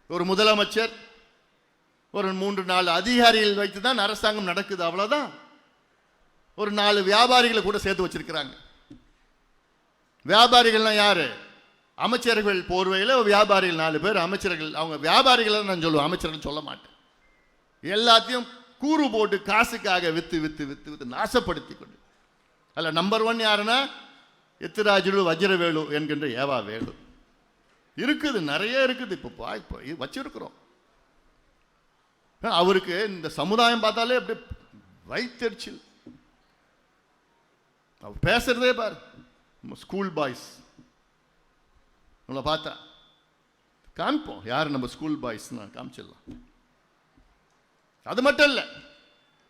ஒரு முதலமைச்சர், ஒரு 3-4 அதிகாரிகள் வைத்து தான் அரசாங்கம் நடக்குது, அவ்வளவுதான். ஒரு 4 வியாபாரிகளை கூட சேர்த்து வச்சிருக்கிறாங்க. வியாபாரிகள்னா யாரு? அமைச்சர்கள் போர்வையில் வியாபாரிகள் 4 பேர் அமைச்சர்கள். அவங்க வியாபாரிகளை நான் சொல்லுவேன், அமைச்சர்கள் சொல்ல மாட்டேன். எல்லாத்தையும் கூறு போட்டு காசுக்காக வித்து வித்து வித்து வித்து நாசப்படுத்தி கொண்டு. அல்ல நம்பர் 1 யாருன்னா எத்திராஜுலு வஜ்ரவேலு என்கின்ற ஏவா வேலு. இருக்குது, நிறைய இருக்குது. இப்போ வச்சிருக்கிறோம். அவருக்கு இந்த சமுதாயம் பார்த்தாலே அப்படியே வைத்தெரிச்சல். அவர் பேசுறதே பாரு, ஸ்கூல் பாய்ஸ் நம்மளை பார்த்தா காமிப்போம் யார் நம்ம ஸ்கூல் பாய்ஸ் காமிச்சிடலாம். அது மட்டும் இல்லை,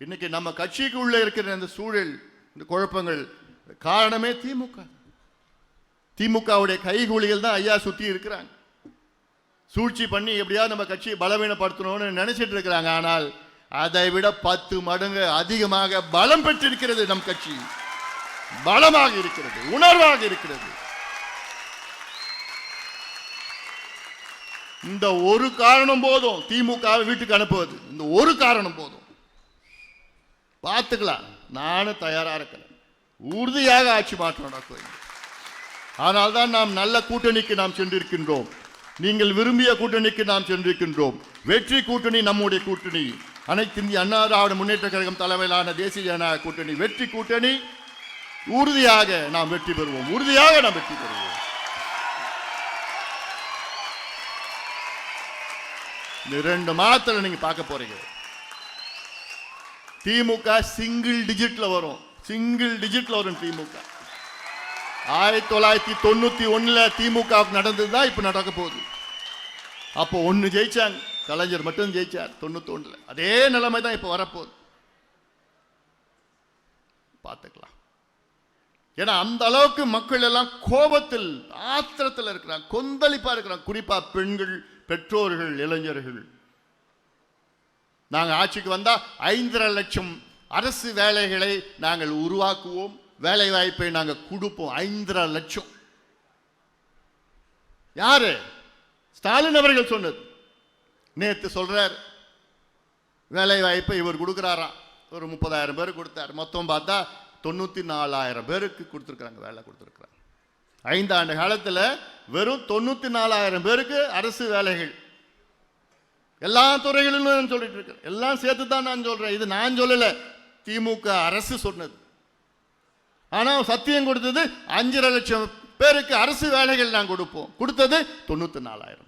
இன்னைக்கு நம்ம கட்சிக்கு உள்ள இருக்கிற இந்த சூழல், இந்த குழப்பங்கள் காரணமே திமுக. திமுகவுடைய கைகூலிகள் தான் ஐயா சுத்தி இருக்கிறாங்க. சூழ்ச்சி பண்ணி எப்படியாவது நம்ம கட்சியை பலவீனப்படுத்தணும்னு நினைச்சிட்டு இருக்கிறாங்க. ஆனால் அதை விட 10 மடங்கு அதிகமாக பலம் பெற்றிருக்கிறது நம் கட்சி. பலமாக இருக்கிறது, உணர்வாக இருக்கிறது. இந்த ஒரு காரணம் போதும் திமுகவை வீட்டுக்கு அனுப்புவது. இந்த ஒரு காரணம் போதும். பார்த்துக்கலாம், நானும் தயாரா இருக்கிறேன். உறுதியாக ஆட்சி மாற்றம் நடக்கும். ஆனால் தான் நாம் நல்ல கூட்டணிக்கு நாம் சென்றிருக்கின்றோம். நீங்கள் விரும்பிய கூட்டணிக்கு நாம் சென்றிருக்கின்றோம். வெற்றி கூட்டணி நம்முடைய கூட்டணி. அனைத்து இந்திய அண்ணா திராவிட முன்னேற்ற கழகம் தலைமையிலான தேசிய ஜனநாயக கூட்டணி வெற்றி கூட்டணி. உறுதியாக நாம் வெற்றி பெறுவோம். உறுதியாக நாம் வெற்றி பெறுவோம். இந்த 2 மாதத்துல நீங்க பார்க்க போறீங்க. திமுக சிங்கிள் டிஜிட்ல வரும். சிங்கிள் டிஜிட்ல வரும் திமுக. 1991 திமுக நடந்ததுதான் இப்ப நடக்க போகுது. அப்போ 1 ஜெயிச்சாங்க, கலைஞர் மட்டும் ஜெயிச்சார் 91. அதே நிலைமை தான் இப்ப வரப்போகுது. பார்த்துக்கலாம். ஏன்னா அந்த அளவுக்கு மக்கள் எல்லாம் கோபத்தில், ஆத்திரத்தில் இருக்கிறாங்க, கொந்தளிப்பா இருக்கிறாங்க. குறிப்பா பெண்கள், பெற்றோர்கள், இளைஞர்கள். நாங்கள் ஆட்சிக்கு வந்தா 5.5 லட்சம் அரசு வேலைகளை நாங்கள் உருவாக்குவோம், வேலை வாய்ப்பை நாங்கள் கொடுப்போம். 5.5 லட்சம். யாரு? ஸ்டாலின் அவர்கள் சொன்னது. நேற்று சொல்றார் வேலை வாய்ப்பை இவர் கொடுக்கிறாராம். ஒரு 30,000 பேருக்கு கொடுத்தார். மொத்தம் பார்த்தா 94,000 பேருக்கு கொடுத்துருக்காங்க, வேலை கொடுத்துருக்காங்க. 5 ஆண்டு காலத்தில் வெறும் 94,000 பேருக்கு அரசு வேலைகள். எல்லா துறைகளிலும் நான் சொல்லிட்டு இருக்கேன். எல்லாம் சேர்த்து தான் நான் சொல்றேன். இது நான் சொல்லல, திமுக அரசு சொன்னது. ஆனால் சத்தியம் கொடுத்தது 5.5 லட்சம் பேருக்கு அரசு வேலைகள் நான் கொடுப்போம். கொடுத்தது 94,000.